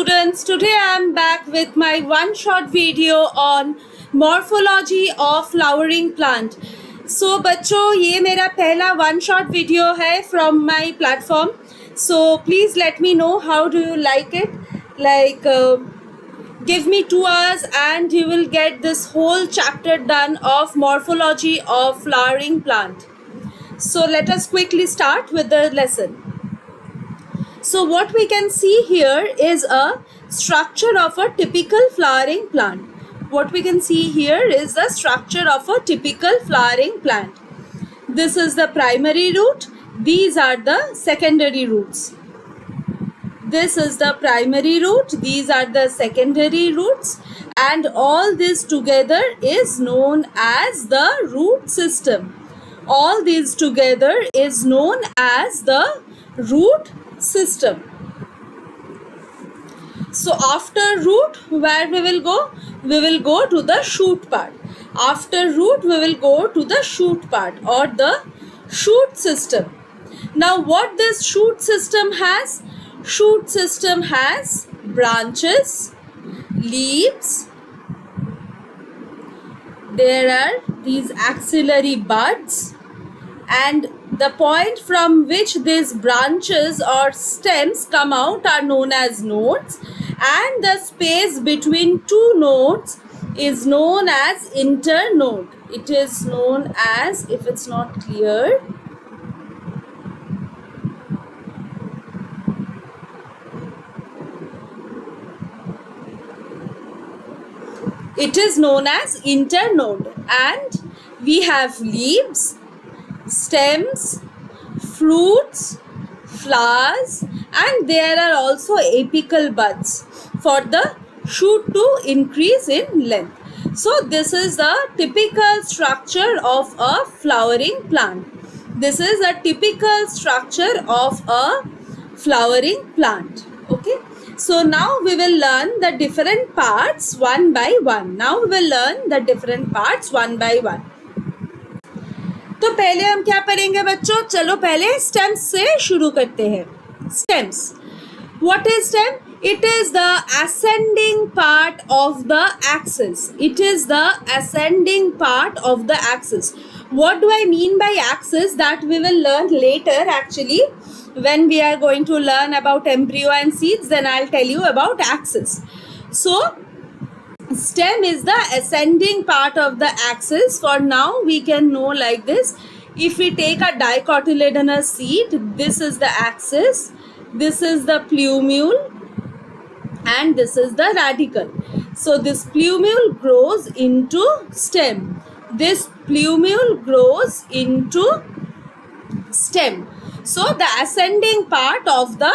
students, today I am back with my one short video on morphology of flowering plant. So बच्चों ये मेरा पहला one short video है from my platform. So please let me know how do you like it. Give me 2 hours and you will get this whole chapter done of morphology of flowering plant. So let us quickly start with the lesson. So what we can see here is a structure of a typical flowering plant. What we can see here is the structure of a typical flowering plant. This is the primary root. These are the secondary roots. This is the primary root. These are the secondary roots. And all this together is known as the root system. All these together is known as the root system. So after root, where we will go? We will go to the shoot part. After root, we will go to the shoot part or the shoot system. Now what this shoot system has? Shoot system has branches, leaves. There are these axillary buds, and the point from which these branches or stems come out are known as nodes, and the space between two nodes is known as internode. It is known as, if it's not clear, it is known as internode. And we have leaves, stems, fruits, flowers, and there are also apical buds for the shoot to increase in length. So this is the typical structure of a flowering plant. This is a typical structure of a flowering plant. Okay. So now we will learn the different parts one by one. Now we will learn the different parts one by one. तो पहले हम क्या पढ़ेंगे बच्चों? चलो पहले stems से शुरू करते हैं. Stems. What is stem? It is the ascending part of the axis. It is the ascending part of the axis. What do I mean by axis? That we will learn later actually. When we are going to learn about embryo and seeds, then I'll tell you about axis. So stem is the ascending part of the axis. For now we can know like this. If we take a dicotyledonous seed, this is the axis, this is the plumule, and this is the radicle. So this plumule grows into stem. This plumule grows into stem. So the ascending part of the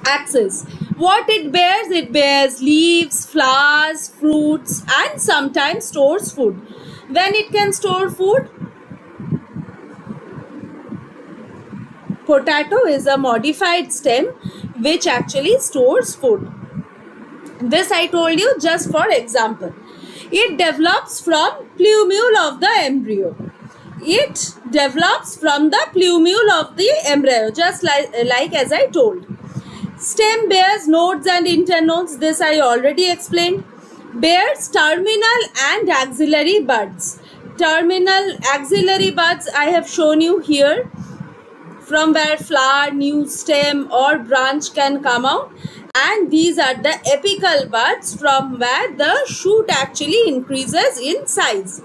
axis. What it bears? It bears leaves, flowers, fruits, and sometimes stores food. When it can store food? Potato is a modified stem which actually stores food. This I told you just for example. It develops from plumule of the embryo. It develops from the plumule of the embryo, just like as I told. Stem bears nodes and internodes. This I already explained. Bears terminal and axillary buds. Terminal axillary buds I have shown you here, from where flower, new stem or branch can come out. And these are the apical buds from where the shoot actually increases in size.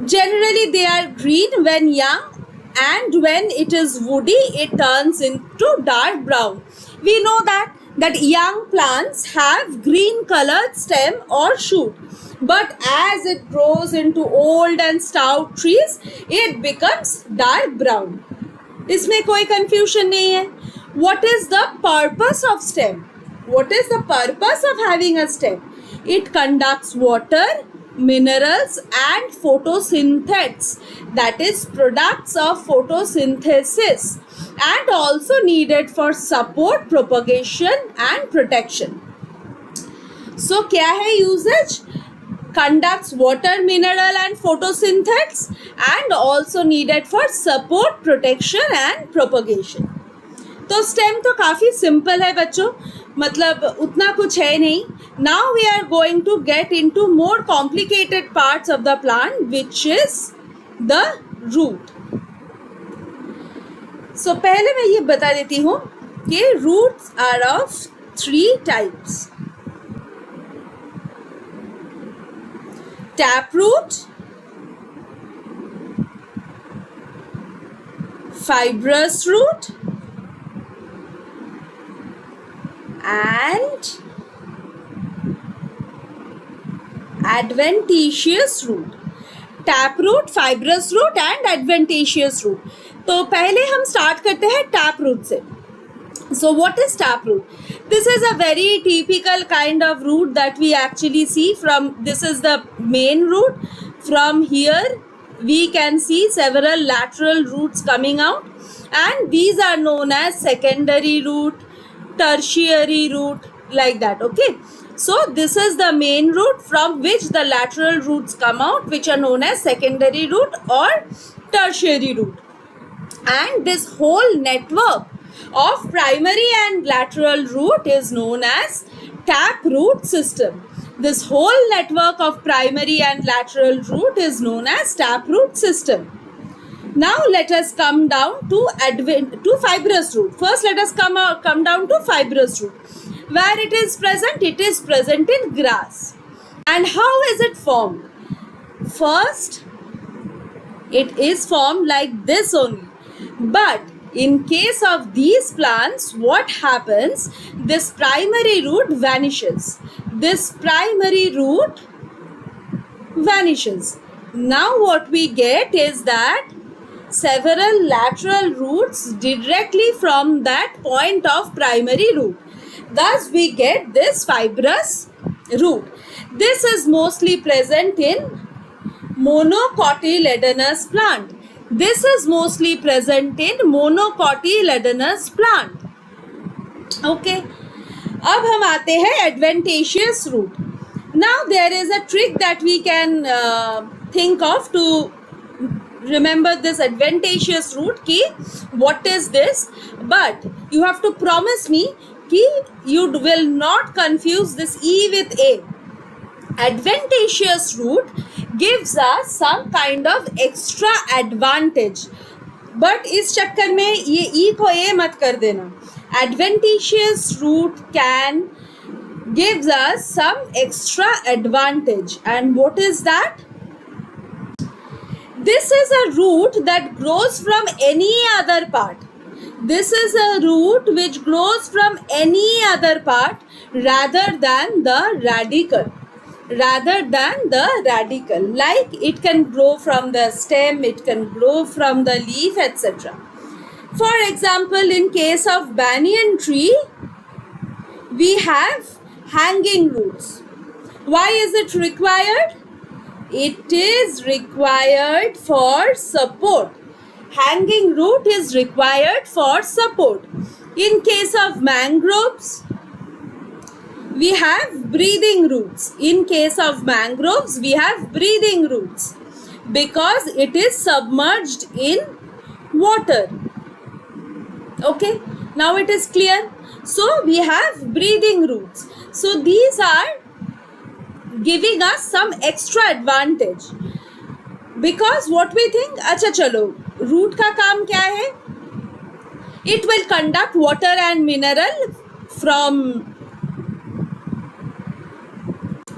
Generally they are green when young, and when it is woody it turns into dark brown. We know that young plants have green colored stem or shoot, but as it grows into old and stout trees it becomes dark brown. इसमें कोई confusion नहीं है. What is the purpose of stem? What is the purpose of having a stem? It conducts water, minerals, and photosynthesis, that is products of photosynthesis, and also needed for support, propagation and protection. So क्या है usage? Conducts water, mineral and photosynthesis, and also needed for support, protection and propagation. तो stem तो काफ़ी simple है बच्चों, मतलब उतना कुछ है नहीं. Now we are going to get into more complicated parts of the plant which is the root. So पहले मैं ये बता देती हूँ कि roots are of 3 types. Tap root, fibrous root and adventitious root. Tap root, fibrous root and adventitious root. तो पहले हम स्टार्ट करते हैं टैप रूट से. So what is tap root? This is a very typical kind of root that we actually see from, this is the main root. From here we can see several lateral roots coming out, and these are known as secondary root, tertiary root, like that. Okay, so this is the main root from which the lateral roots come out, which are known as secondary root or tertiary root. And this whole network of primary and lateral root is known as tap root system. This whole network of primary and lateral root is known as tap root system. Now let us come down to fibrous root. First let us come down to fibrous root. Where it is present? It is present in grass. And how is it formed? First, it is formed like this only. But in case of these plants, what happens? This primary root vanishes. This primary root vanishes. Now what we get is that several lateral roots directly from that point of primary root. Thus we get this fibrous root. This is mostly present in monocotyledonous plant. This is mostly present in monocotyledonous plant. Okay. अब हम आते हैं adventitious root. Now there is a trick that we can think of to remember this adventitious root ki what is this, but you have to promise me ki you will not confuse this E with A. Adventitious root gives us some kind of extra advantage, but इस चक्कर में ये E को A मत कर देना. Adventitious root can gives us some extra advantage, and what is that? This is a root that grows from any other part. This is a root which grows from any other part rather than the radicle. Like it can grow from the stem, it can grow from the leaf, etc. For example, in case of banyan tree, we have hanging roots. Why is it required? It is required for support. Hanging root is required for support. In case of mangroves, we have breathing roots. In case of mangroves, we have breathing roots because it is submerged in water. Okay, now it is clear. So we have breathing roots. So these are giving us some extra advantage because what we think, अच्छा चलो root का काम क्या है? It will conduct water and mineral from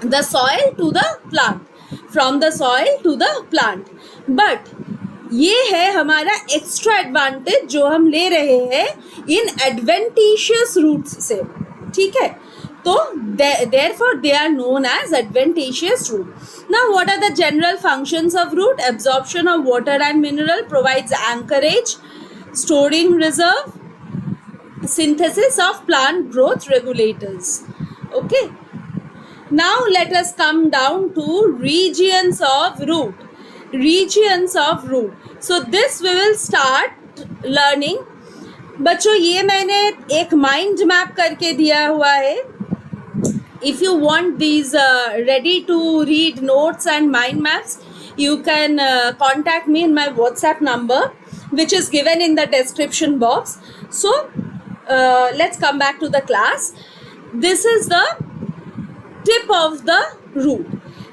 the soil to the plant, from the soil to the plant. But ये है हमारा extra advantage जो हम ले रहे हैं इन एडवेंटिशियस रूट्स से. ठीक है, तो therefore they are known as adventitious root. Now what are the general functions of root? Absorption of water and mineral, provides anchorage, storing reserve, synthesis of plant growth regulators. Okay, now let us come down to regions of root. Regions of root. So this we will start learning. बच्चों ये मैंने एक mind map करके दिया हुआ है. If you want these ready to read notes and mind maps, you can contact me in my WhatsApp number which is given in the description box. So let's come back to the class. This is the tip of the root.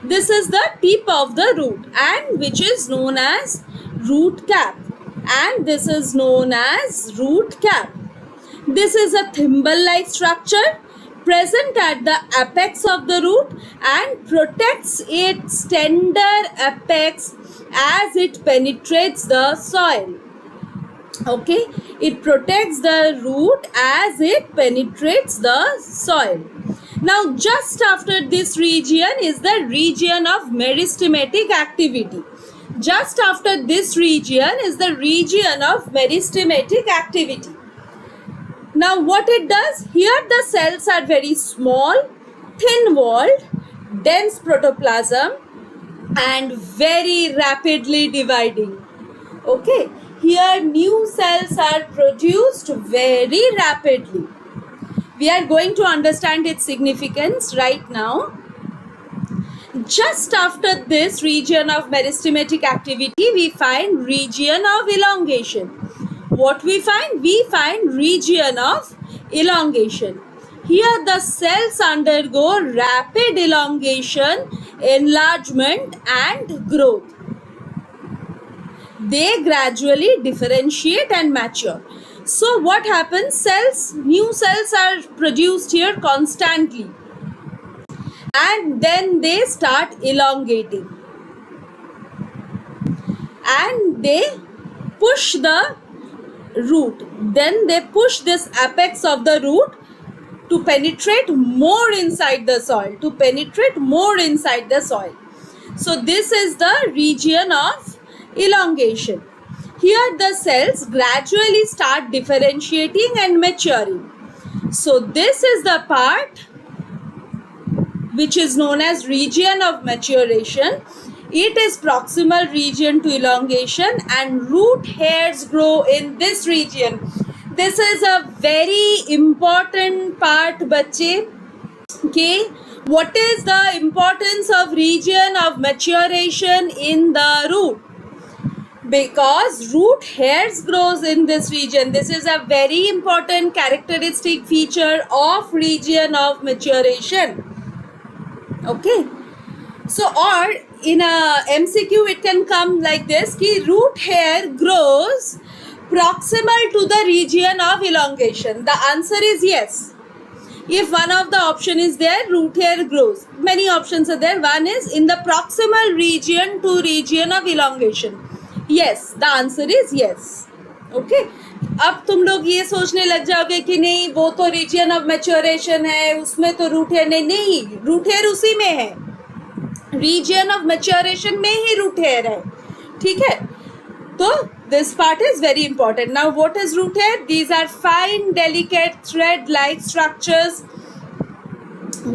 This is the tip of the root, and which is known as root cap, and this is known as root cap. This is a thimble-like structure present at the apex of the root and protects its tender apex as it penetrates the soil. Okay, it protects the root as it penetrates the soil. Now, just after this region is the region of meristematic activity. Just after this region is the region of meristematic activity. Now, what it does? Here the cells are very small, thin-walled, dense protoplasm and very rapidly dividing. Okay, here new cells are produced very rapidly. We are going to understand its significance right now. Just after this region of meristematic activity, we find region of elongation. What we find? We find region of elongation. Here the cells undergo rapid elongation, enlargement and growth. They gradually differentiate and mature. So what happens? New cells are produced here constantly, and then they start elongating, and they push the root. Then they push this apex of the root to penetrate more inside the soil, So this is the region of elongation. Here the cells gradually start differentiating and maturing. So this is the part which is known as region of maturation. It is proximal region to elongation, and root hairs grow in this region. This is a very important part, bache. Okay, what is the importance of region of maturation in the root? Because root hairs grows in this region. This is a very important characteristic feature of region of maturation. Okay, so or in a MCQ it can come like this, ki root hair grows proximal to the region of elongation. The answer is yes. If one of the option is there, root hair grows. Many options are there. One is in the proximal region to region of elongation. Yes, the answer is yes. Okay. अब तुम लोग ये सोचने लग जाओगे कि नहीं वो तो रीजन ऑफ मैच्योरेशन है, उसमें तो रूट हेयर नहीं, रूट हेयर उसी में है, रीजन ऑफ मैच्योरेशन में ही रूट हेयर है. ठीक है, तो this part is very important. Now what is root hair? These are fine delicate thread like structures,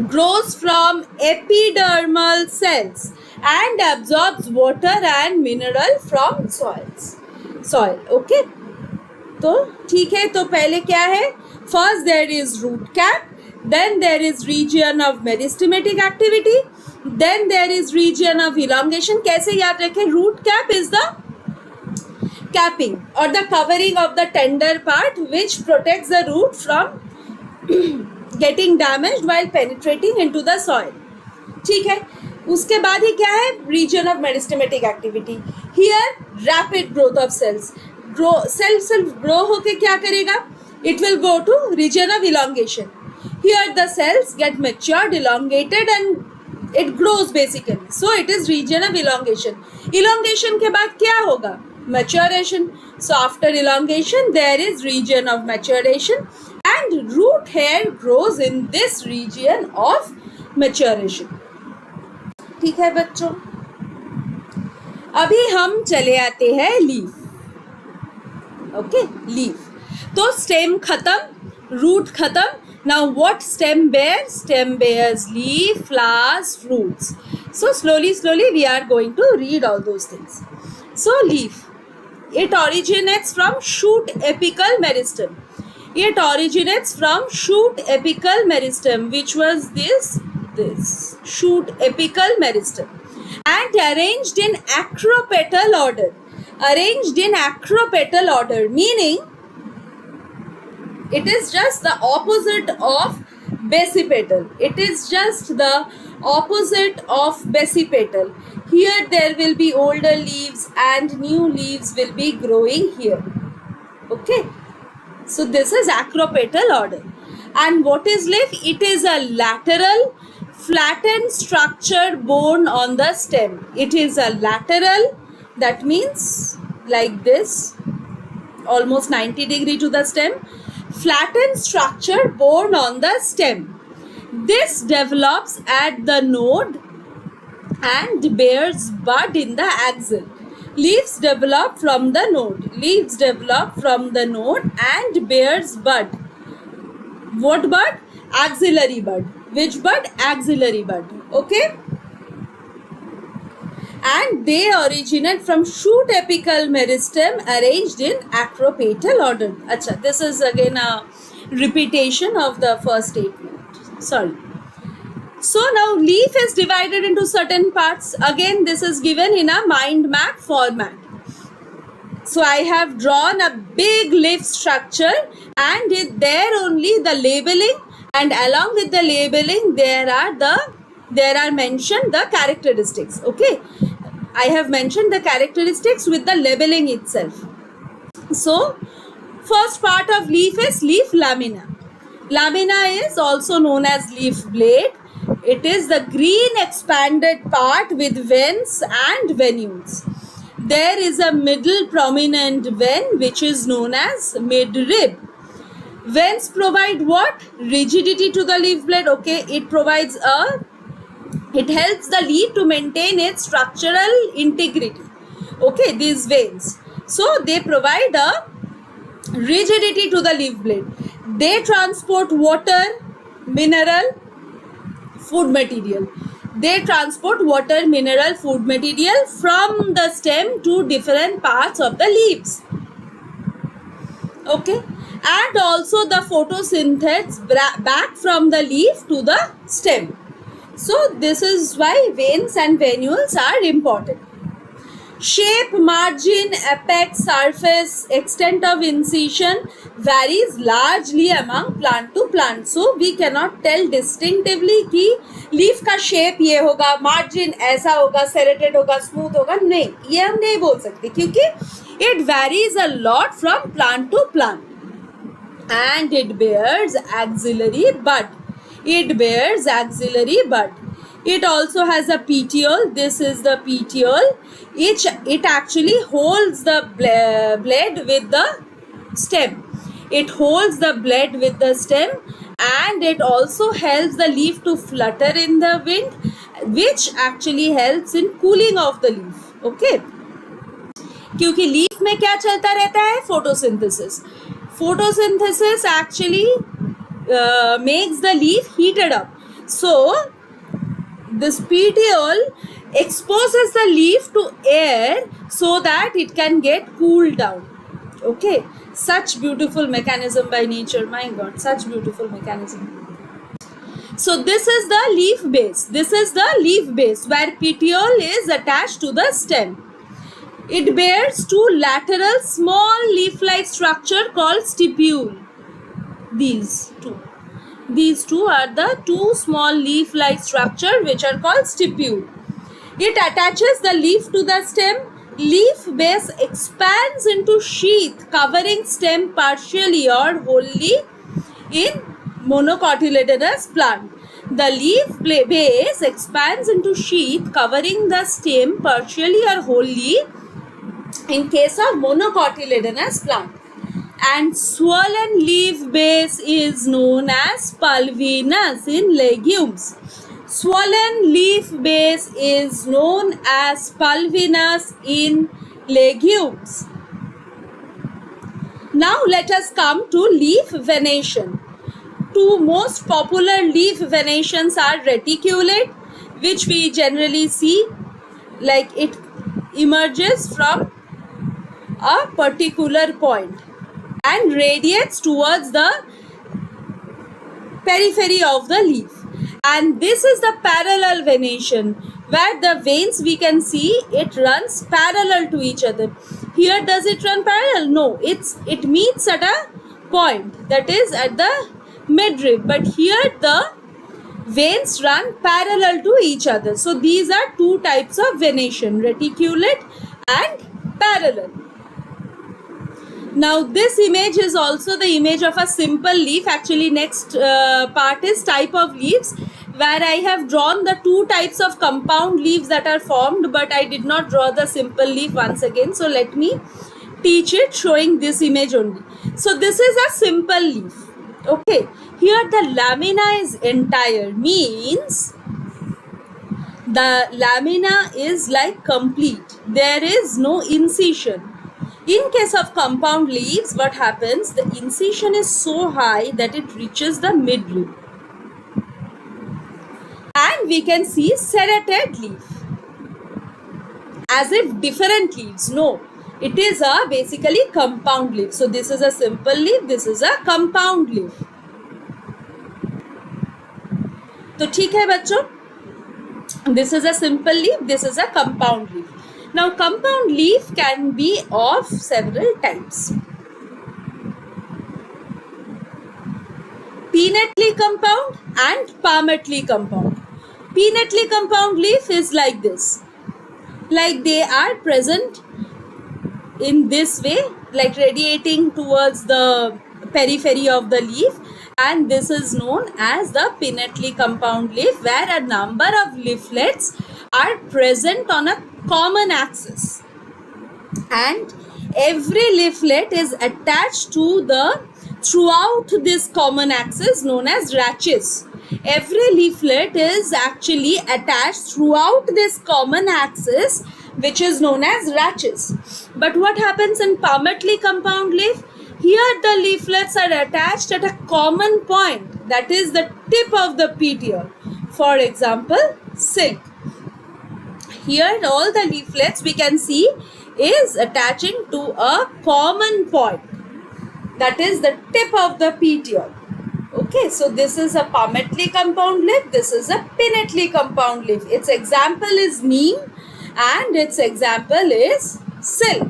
grows from epidermal cells and absorbs water and mineral from soil. Okay, तो ठीक है, तो पहले क्या है? First there is root cap, then there is region of meristematic activity, then there is region of elongation. कैसे याद रखें? Root cap is the capping or the covering of the tender part which protects the root from getting damaged while penetrating into the soil. ठीक है, उसके बाद ही क्या है? Region of meristematic activity. Here rapid growth of cells. Cell grow होके क्या करेगा? It will go to region of elongation. Here the cells get matured, elongated and it grows basically. So it is region of elongation. Elongation के बाद क्या होगा? Maturation. So after elongation there is region of maturation and root hair grows in this region of maturation. ठीक है बच्चों, अभी हम चले आते हैं लीफ. Okay, leaf. तो स्टेम खत्म, रूट खत्म. Now what stem bears? Stem bears leaf, flowers, fruits. So slowly we are going to read all those things. So leaf, it originates from shoot apical meristem. It originates from shoot apical meristem, which was this shoot apical meristem, and arranged in acropetal order. Arranged in acropetal order, meaning It is just the opposite of basipetal. It is just the opposite of basipetal. Here there will be older leaves and new leaves will be growing here. Okay. So this is acropetal order. And what is leaf? It is a lateral flattened structure borne on the stem. It is a lateral, that means like this, almost 90 degree to the stem, flattened structure borne on the stem. This develops at the node and bears bud in the axil. Leaves develop from the node. Leaves develop from the node and bears bud. What bud? Axillary bud. Which bud? Axillary bud. Okay. And they originate from shoot apical meristem arranged in acropetal order. Acha, this is again a repetition of the first statement. Sorry. So now leaf is divided into certain parts. Again, this is given in a mind map format. So I have drawn a big leaf structure, and there only the labeling, and along with the labeling there are mentioned the characteristics. Okay, I have mentioned the characteristics with the labeling itself. So first part of leaf is leaf lamina. Lamina is also known as leaf blade. It is the green expanded part with veins and venules. There is a middle prominent vein which is known as midrib. Veins provide what? Rigidity to the leaf blade. Okay, it helps the leaf to maintain its structural integrity. Okay, these veins. So they provide a rigidity to the leaf blade. They transport water, mineral, food material. They transport water, mineral, food material from the stem to different parts of the leaves. Okay, and also the photosynthesis back from the leaf to the stem. So this is why veins and venules are important. Shape, margin, apex, surface, extent of incision varies largely among plant to plant. So we cannot tell distinctively कि leaf का shape ये होगा, margin ऐसा होगा, serrated होगा, smooth होगा. नहीं, ये हम नहीं बोल सकते क्योंकि it varies a lot from plant to plant. And it bears axillary bud. It bears axillary bud. It also has a petiole. This is the petiole. It actually holds the blade with the stem. It holds the blade with the stem, and it also helps the leaf to flutter in the wind, which actually helps in cooling of the leaf. Okay, क्योंकि leaf में क्या चलता रहता है? Photosynthesis. Photosynthesis actually makes the leaf heated up. So this petiole exposes the leaf to air so that it can get cooled down. Okay, such beautiful mechanism by nature. My God, such beautiful mechanism. So this is the leaf base. This is the leaf base where petiole is attached to the stem. It bears two lateral small leaf-like structure called stipule. These two are the two small leaf-like structure which are called stipule. It attaches the leaf to the stem. Leaf base expands into sheath covering stem partially or wholly in monocotyledonous plant. The leaf base expands into sheath covering the stem partially or wholly in case of monocotyledonous plant. And swollen leaf base is known as pulvinus in legumes. Swollen leaf base is known as pulvinus in legumes. Now let us come to leaf venation. Two most popular leaf venations are reticulate, which we generally see like it emerges from a particular point and radiates towards the periphery of the leaf. And this is the parallel venation, where the veins we can see it runs parallel to each other. Here does it run parallel? No, it meets at a point, that is at the midrib, but here the veins run parallel to each other. So these are two types of venation, reticulate and parallel. Now this image is also the image of a simple leaf. Actually next part is type of leaves, where I have drawn the two types of compound leaves that are formed, but I did not draw the simple leaf once again. So let me teach it showing this image only. So this is a simple leaf. Okay, here the lamina is entire, means the lamina is like complete. There is no incision. In case of compound leaves, what happens? The incision is so high that it reaches the midrib. And we can see serrated leaf. As if different leaves. No, it is a basically compound leaf. So this is a simple leaf, this is a compound leaf. तो ठीक है बच्चों, this is a simple leaf, this is a compound leaf. Now compound leaf can be of several types. Pinnately compound and palmately compound. Pinnately compound leaf is like this. Like they are present in this way, like radiating towards the periphery of the leaf, and this is known as the pinnately compound leaf, where a number of leaflets are present on a common axis, and every leaflet is attached to the throughout this common axis known as rachis. Every leaflet is actually attached throughout this common axis, which is known as rachis. But what happens in palmately compound leaf? Here the leaflets are attached at a common point, that is the tip of the petiole. For example, silk. Here all the leaflets we can see is attaching to a common point, that is the tip of the petiole. Okay, so this is a palmately compound leaf, this is a pinnately compound leaf. Its example is neem and its example is silk.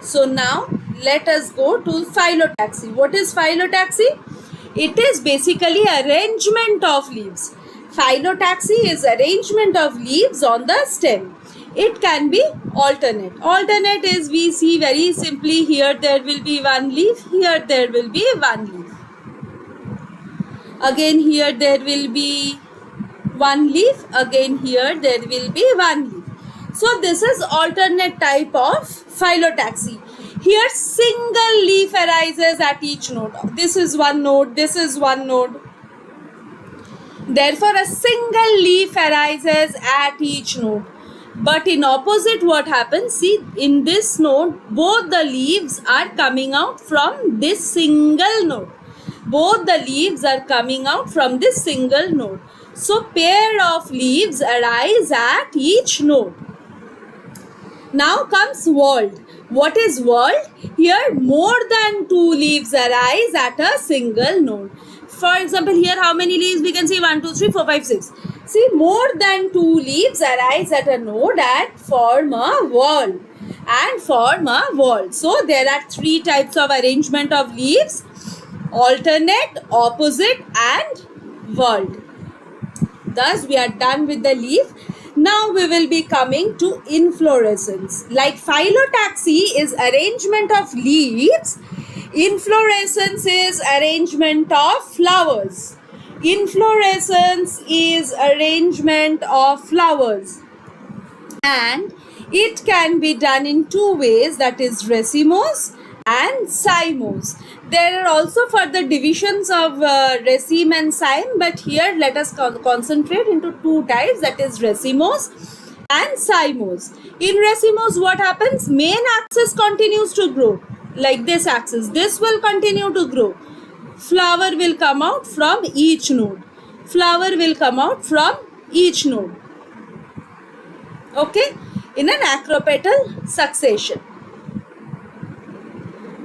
So now let us go to phyllotaxy. What is phyllotaxy? It is basically arrangement of leaves. Phyllotaxy is arrangement of leaves on the stem. It can be alternate. Alternate is, we see very simply, here there will be one leaf, here there will be one leaf. Again here there will be one leaf, again here there will be one leaf. So this is alternate type of phyllotaxy. Here single leaf arises at each node. This is one node, this is one node. Therefore a single leaf arises at each node. But in opposite, what happens? See, in this node, both the leaves are coming out from this single node. Both the leaves are coming out from this single node. So pair of leaves arise at each node. Now comes whorled. What is whorled? Here more than two leaves arise at a single node. For example, here how many leaves we can see? 1, 2, 3, 4, 5, 6. See, more than two leaves arise at a node and form a whorl. So there are three types of arrangement of leaves: alternate, opposite and whorled. Thus we are done with the leaf. Now we will be coming to inflorescence. Like phyllotaxy is arrangement of leaves, inflorescence is arrangement of flowers. Inflorescence is arrangement of flowers, and it can be done in two ways, that is racemose and cymose. There are also further divisions of raceme and cyme, but here let us concentrate into two types, that is racemose and cymose. In racemose, what happens? Main axis continues to grow, like this axis. This will continue to grow. Flower will come out from each node. Flower will come out from each node. Okay, in an acropetal succession.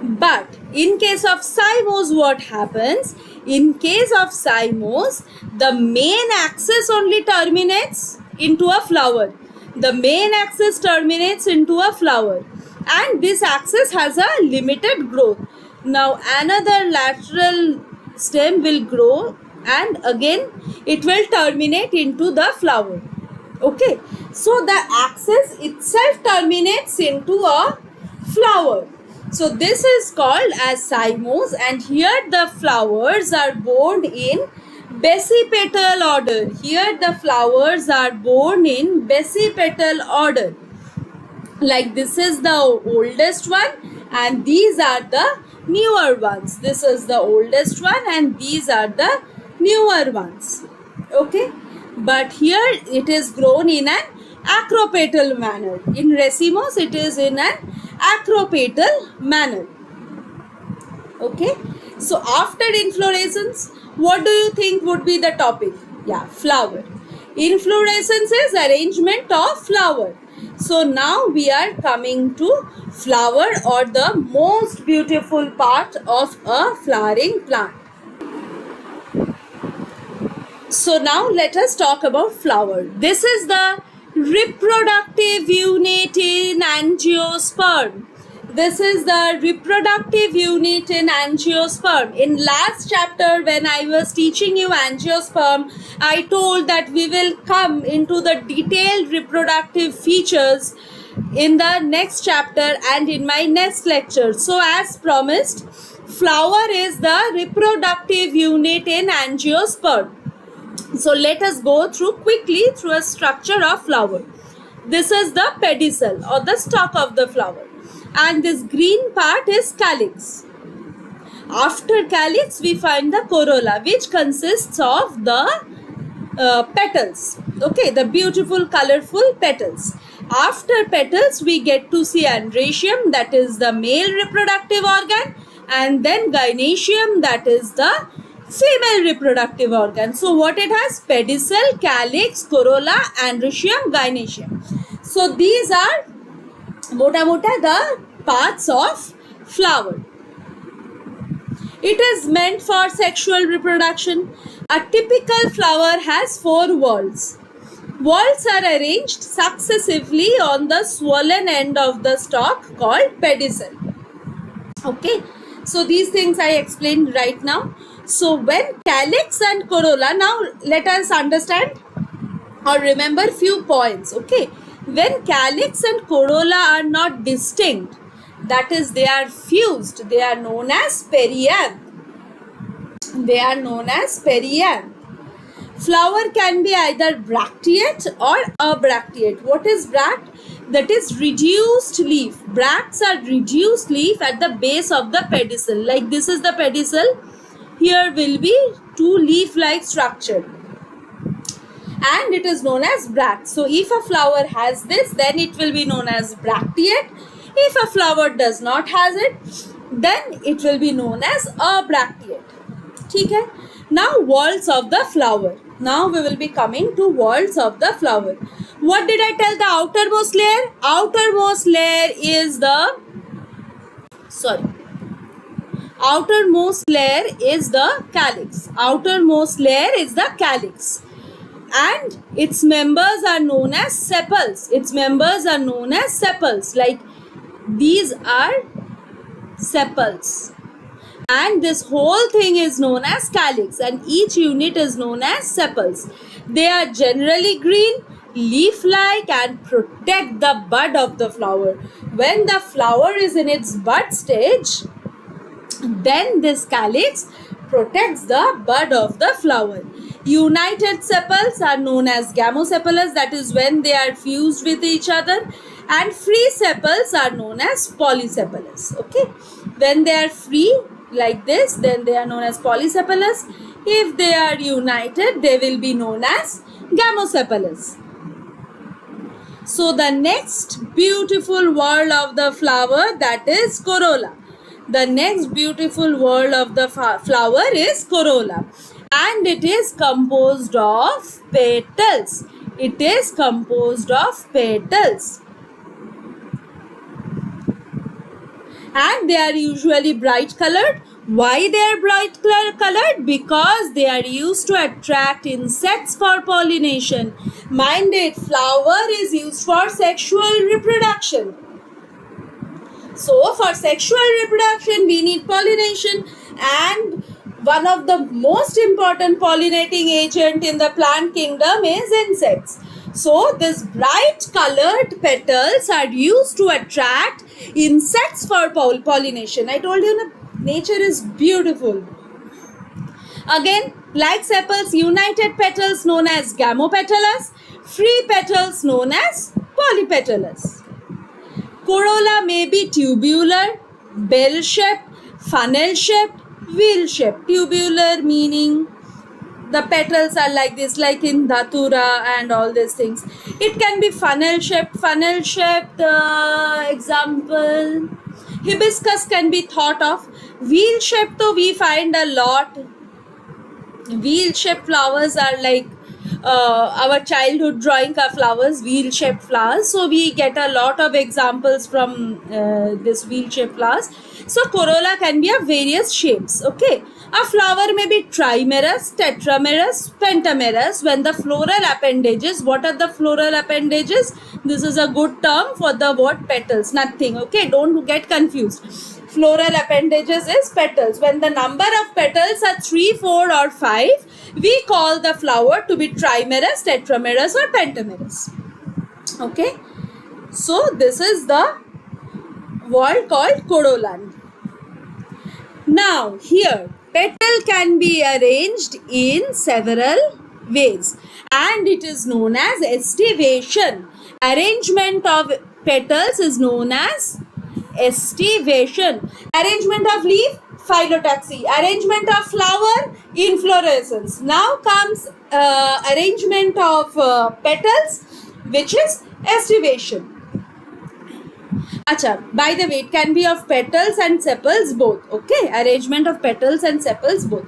But in case of cymose, what happens? In case of cymose, the main axis only terminates into a flower. The main axis terminates into a flower, and this axis has a limited growth. Now another lateral stem will grow and again it will terminate into the flower. Okay, so the axis itself terminates into a flower. So this is called as cymose, and here the flowers are borne in basipetal order. Here the flowers are borne in basipetal order. Like this is the oldest one and these are the newer ones. This is the oldest one and these are the newer ones. Okay, but here it is grown in an acropetal manner. In racemose it is in an acropetal manner. Okay, so after inflorescence, what do you think would be the topic? Yeah, flower. Inflorescence is arrangement of flower. So now we are coming to flower, or the most beautiful part of a flowering plant. So now let us talk about flower. This is the reproductive unit in angiosperm. This is the reproductive unit in angiosperm. In last chapter when I was teaching you angiosperm, I told that we will come into the detailed reproductive features in the next chapter and in my next lecture. So as promised, flower is the reproductive unit in angiosperm. So let us go through quickly through a structure of flower. This is the pedicel or the stalk of the flower, and this green part is calyx. After calyx we find the corolla, which consists of the petals. Okay, the beautiful colorful petals. After petals we get to see androecium, that is the male reproductive organ, and then gynoecium, that is the female reproductive organ. So what it has? Pedicel, calyx, corolla, androecium, gynoecium. So these are mota the parts of flower. It is meant for sexual reproduction. A typical flower has 4 whorls. Whorls are arranged successively on the swollen end of the stalk called pedicel. Okay, so these things I explained right now. So when calyx and corolla, now let us understand or remember few points. Okay, when calyx and corolla are not distinct, that is they are fused, they are known as perianth. They are known as perianth. Flower can be either bracteate or abracteate. What is bract? That is reduced leaf. Bracts are reduced leaf at the base of the pedicel. Like this is the pedicel. Here will be 2 leaf-like structure, and it is known as bract. So if a flower has this, then it will be known as bracteate. If a flower does not has it, then it will be known as abracteate. Okay? Now whorls of the flower. Now we will be coming to whorls of the flower. What did I tell? The outermost layer? Outermost layer is the outermost layer is the calyx. Outermost layer is the calyx, and its members are known as sepals. Its members are known as sepals. Like these are sepals, and this whole thing is known as calyx, and each unit is known as sepals. They are generally green, leaf-like, and protect the bud of the flower. When the flower is in its bud stage, then this calyx protects the bud of the flower. United sepals are known as gamosepalous, that is when they are fused with each other, and free sepals are known as polysepalous. Okay, when they are free like this, then they are known as polysepalous. If they are united, they will be known as gamosepalous. So the next beautiful whorl of the flower, that is corolla. The next beautiful whorl of the flower is corolla, and it is composed of petals. It is composed of petals, and they are usually bright colored. Why they are bright colored? Because they are used to attract insects for pollination. Mind it, flower is used for sexual reproduction. So for sexual reproduction, we need pollination, and one of the most important pollinating agent in the plant kingdom is insects. So these bright colored petals are used to attract insects for pollination. I told you, nature is beautiful. Again, like sepals, united petals known as gamopetalous, free petals known as polypetalous. Corolla may be tubular, bell-shaped, funnel-shaped, wheel-shaped. Tubular meaning the petals are like this, like in Datura and all these things. It can be funnel-shaped. Funnel-shaped, example, hibiscus can be thought of. Wheel-shaped, though we find a lot. Wheel-shaped flowers are like our childhood drawing of flowers, wheel-shaped flowers. So we get a lot of examples from this wheel-shaped flowers. So corolla can be of various shapes. Okay, a flower may be trimerous, tetramerous, pentamerous when the floral appendages. What are the floral appendages? This is a good term for the word petals. Nothing. Okay, don't get confused. Floral appendages is petals. When the number of petals are 3, 4 or 5, we call the flower to be trimerous, tetramerous or pentamerous. Okay. So this is the word called corolla. Now here, petal can be arranged in several ways and it is known as estivation. Arrangement of petals is known as estivation. Arrangement of leaf, phyllotaxy. Arrangement of flower, inflorescence. Now comes arrangement of petals, which is estivation. Acha, by the way, it can be of petals and sepals both. Okay, arrangement of petals and sepals both.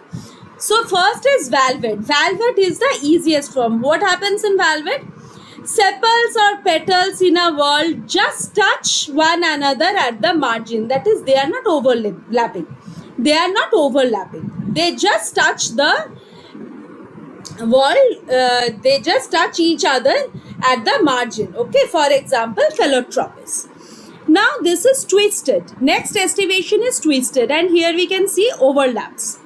So first is valvate. Valvate is the easiest form. What happens in valvate? Sepals or petals in a whorl just touch one another at the margin. That is, they are not overlapping. They are not overlapping. They just touch the whorl. They just touch each other at the margin. Okay, for example, phallotropis. Now this is twisted. Next estivation is twisted, and here we can see overlaps.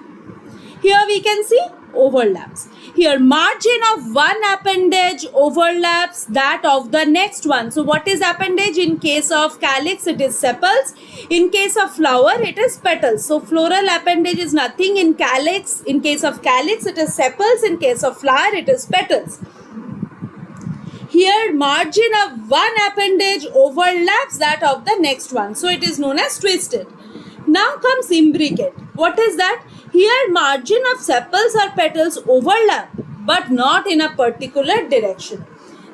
Here we can see overlaps. Here margin of one appendage overlaps that of the next one. So what is appendage? In case of calyx it is sepals. In case of flower it is petals. So floral appendage is nothing in calyx. In case of calyx it is sepals. In case of flower it is petals. Here margin of one appendage overlaps that of the next one. So it is known as twisted. Now comes imbricate. What is that? Here margin of sepals or petals overlap but not in a particular direction.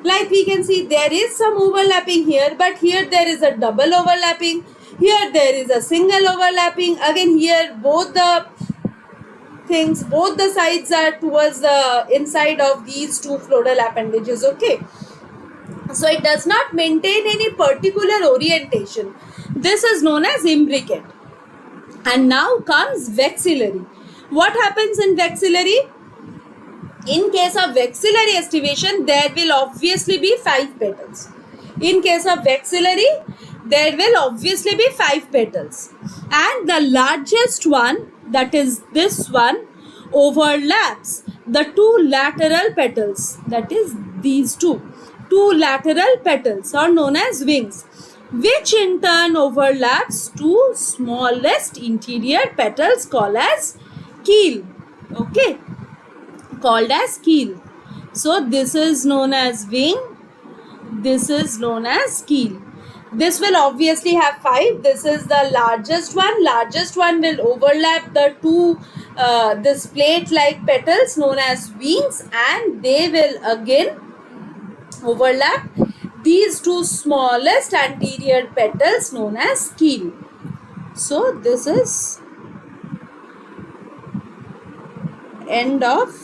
Like we can see there is some overlapping here, but here there is a double overlapping. Here there is a single overlapping. Again here both the sides are towards the inside of these two floral appendages. Okay. So it does not maintain any particular orientation. This is known as imbricate. And now comes vexillary. What happens in vexillary? In case of vexillary estivation, there will obviously be 5 petals. In case of vexillary, there will obviously be 5 petals. And the largest one, that is this one, overlaps the 2 lateral petals. That is these two. 2 lateral petals are known as wings, which in turn overlaps 2 smallest interior petals called as keel. Okay, called as keel. So this is known as wing, this is known as keel. This will obviously have 5. This is the largest one. Largest one will overlap the 2 this plate like petals known as wings, and they will again overlap these 2 smallest anterior petals known as keel. So this is end of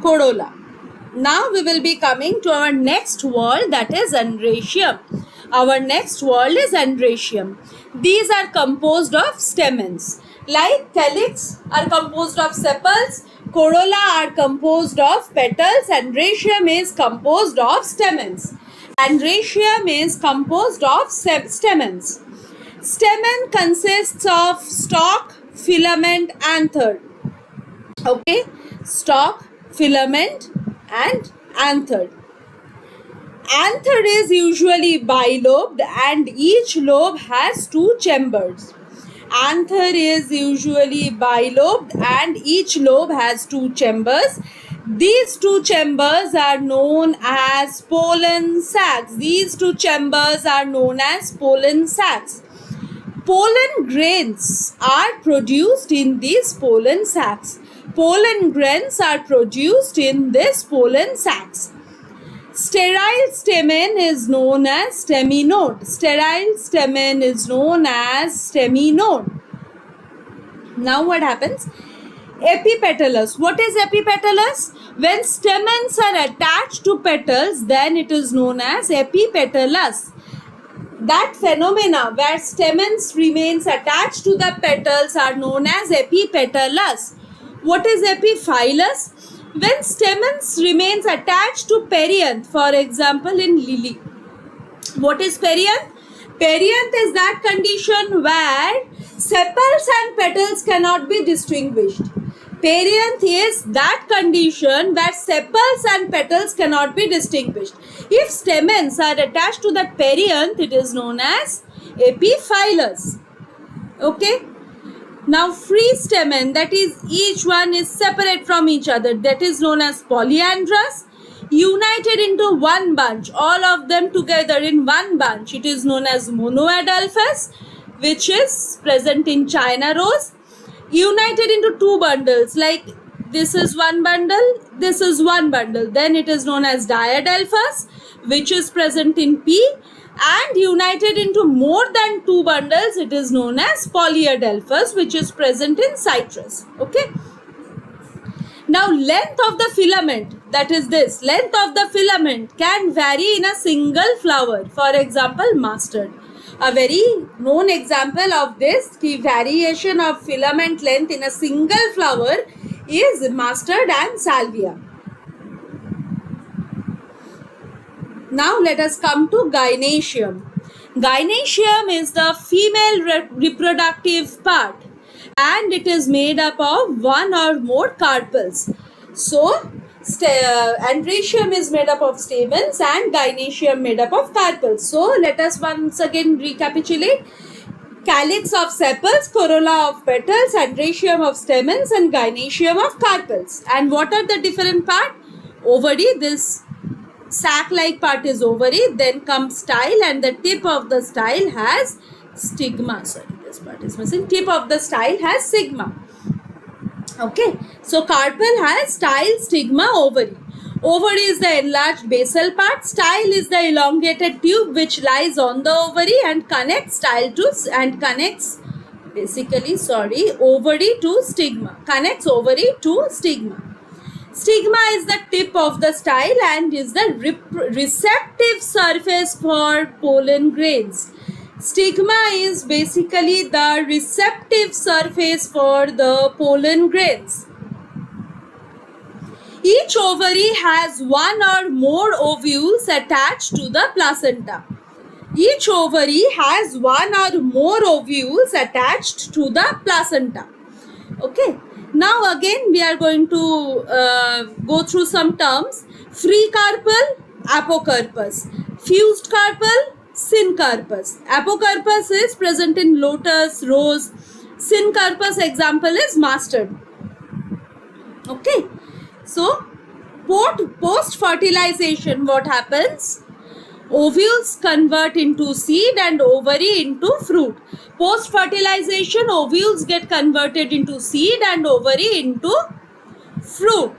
corolla. Now we will be coming to our next whorl, that is androecium. Our next whorl is androecium. These are composed of stamens. Like calyx are composed of sepals, corolla are composed of petals, androecium is composed of stamens. Androecium is composed of stamens. Stamen consists of stalk, filament, anther. Okay, stalk, filament, and anther. Anther is usually bilobed and each lobe has two chambers. Anther is usually bilobed and each lobe has two chambers. These two chambers are known as pollen sacs. These two chambers are known as pollen sacs. Pollen grains are produced in these pollen sacs. Pollen grains are produced in these pollen sacs. Sterile stamen is known as steminode. Sterile stamen is known as steminode. Now what happens? Epipetalous. What is epipetalous? When stamens are attached to petals, then it is known as epipetalous. That phenomena where stamens remains attached to the petals are known as epipetalous. What is epiphyllous? When stamens remains attached to perianth, for example in lily. What is perianth? Perianth is that condition where sepals and petals cannot be distinguished. Perianth is that condition where sepals and petals cannot be distinguished. If stamens are attached to that perianth, it is known as epiphyllous. Okay. Now free stamen, that is each one is separate from each other, that is known as polyandrous. United into one bunch, all of them together in one bunch, it is known as monoadelphous, which is present in China rose. United into two bundles, like this is one bundle, this is one bundle, then it is known as diadelphous, which is present in pea. And united into more than two bundles, it is known as polyadelphous, which is present in citrus. Okay. Now length of the filament, that is this, length of the filament can vary in a single flower. For example, mustard. A very known example of this variation of filament length in a single flower is mustard and salvia. Now let us come to gynoecium. Gynoecium is the female reproductive part and it is made up of one or more carpels. So androecium is made up of stamens and gynoecium made up of carpels. So let us once again recapitulate. Calyx of sepals, corolla of petals, androecium of stamens and gynoecium of carpels. And what are the different parts? Ovary, this sac-like part is ovary, then comes style and the tip of the style has stigma. Sorry, this part is missing. Tip of the style has sigma. Okay, so carpel has style, stigma, ovary. Ovary is the enlarged basal part. Style is the elongated tube which lies on the ovary and connects style to ovary to stigma. Connects ovary to stigma. Stigma is the tip of the style and is the receptive surface for pollen grains. Stigma is basically the receptive surface for the pollen grains. Each ovary has one or more ovules attached to the placenta. Each ovary has one or more ovules attached to the placenta. Okay. Now again we are going to go through some terms. Free carpel, apocarpus. Fused carpel, syncarpus. Apocarpus is present in lotus, rose. Syncarpus example is mustard. Okay. So post fertilization, what happens? Ovules convert into seed and ovary into fruit. Post fertilization, ovules get converted into seed and ovary into fruit.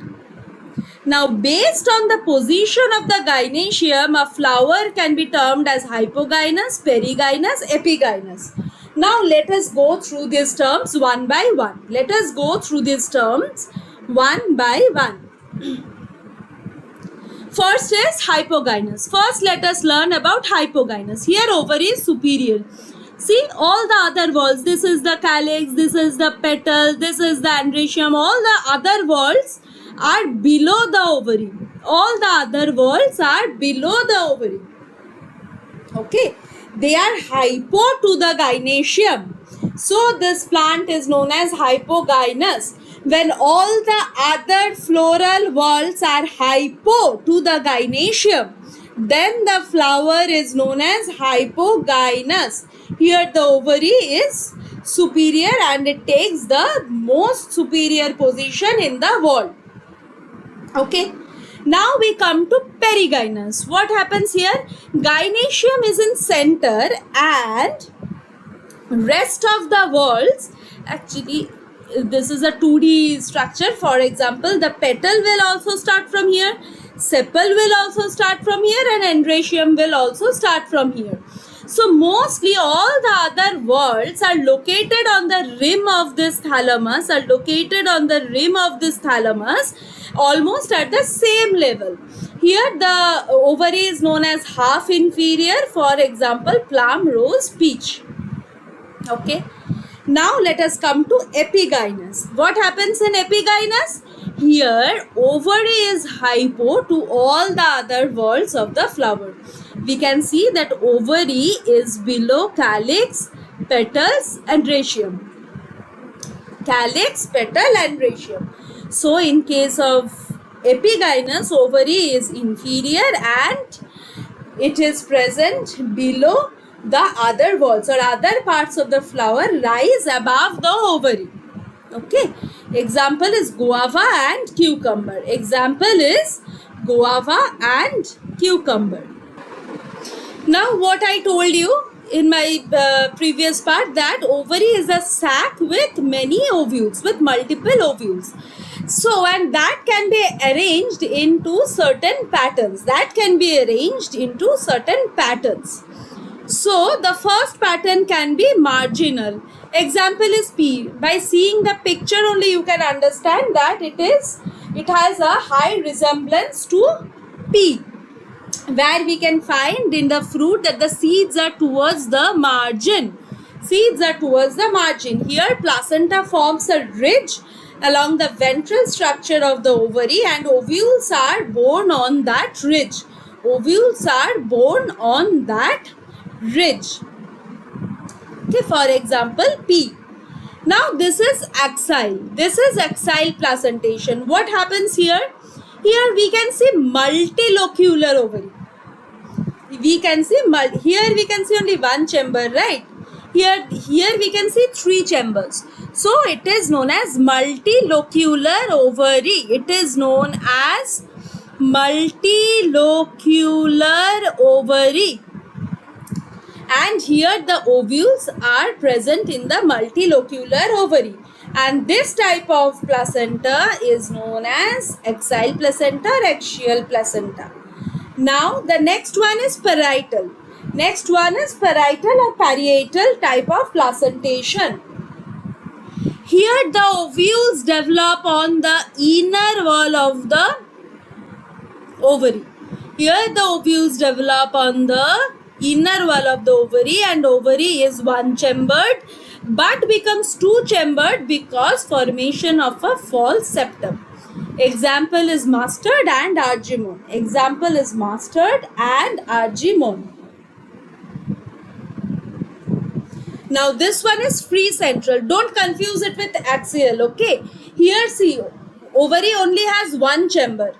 Now based on the position of the gynoecium, a flower can be termed as hypogynous, perigynous, epigynous. Now let us go through these terms one by one. Let us go through these terms one by one. First is hypogynous. First let us learn about hypogynous. Here ovary is superior. See all the other walls. This is the calyx, this is the petal, this is the androecium. All the other walls are below the ovary. All the other walls are below the ovary. Okay, they are hypo to the gynoecium. So this plant is known as hypogynous. When all the other floral whorls are hypo to the gynoecium, then the flower is known as hypogynous. Here the ovary is superior and it takes the most superior position in the wall. Okay. Now we come to perigynous. What happens here? Gynoecium is in center and rest of the walls, actually this is a 2D structure. For example, the petal will also start from here, sepal will also start from here, and androecium will also start from here. So mostly all the other whorls are located on the rim of this thalamus, almost at the same level. Here the ovary is known as half inferior, for example plum, rose, peach. Okay. Now let us come to epigynous. What happens in epigynous? Here ovary is hypo to all the other whorls of the flower. We can see that ovary is below calyx, petals and rachis. Calyx, petal and rachis. So in case of epigynous, ovary is inferior and it is present below the other whorls, or other parts of the flower rise above the ovary. Okay. Example is guava and cucumber. Now what I told you in my previous part, that ovary is a sac with many ovules, with multiple ovules. So, and that can be arranged into certain patterns. So, the first pattern can be marginal. Example is pea. By seeing the picture only you can understand that it has a high resemblance to pea, where we can find in the fruit that the seeds are towards the margin. Here placenta forms a ridge along the ventral structure of the ovary and ovules are borne on that ridge. Okay, for example, pea. Now this is axile. Placentation. What happens here? Here we can see multilocular ovary. Here we can see only one chamber, right? Here we can see 3 chambers. So it is known as multilocular ovary. And here the ovules are present in the multilocular ovary. And this type of placenta is known as axile placenta or axial placenta. Now the next one is parietal. Or parietal type of placentation. Here the ovules develop on the inner wall of the ovary. And ovary is one chambered but becomes two chambered because formation of a false septum. Example is mustard and argemone. Now this one is free central. Don't confuse it with axial, okay? Here see, ovary only has one chamber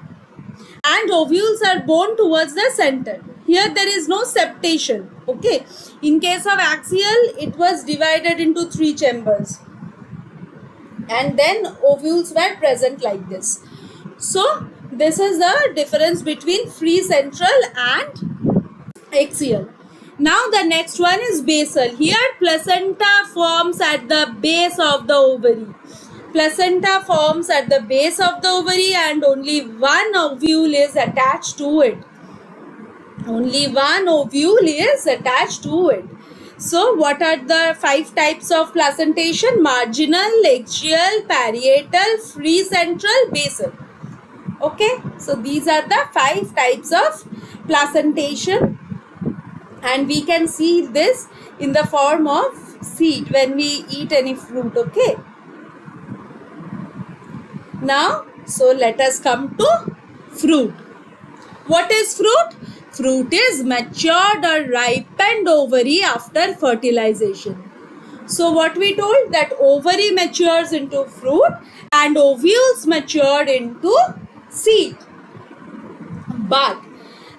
and ovules are borne towards the center. Here there is no septation, okay? In case of axial, it was divided into 3 chambers. And then ovules were present like this. So this is the difference between free central and axial. Now the next one is basal. Here placenta forms at the base of the ovary. And only one ovule is attached to it. So what are the 5 types of placentation? Marginal, axial, parietal, free central, basal. Okay, so these are the 5 types of placentation, and we can see this in the form of seed when we eat any fruit. Okay, now so let us come to fruit. What is fruit? Fruit is matured or ripened ovary after fertilization. So what we told, that ovary matures into fruit and ovules matured into seed. But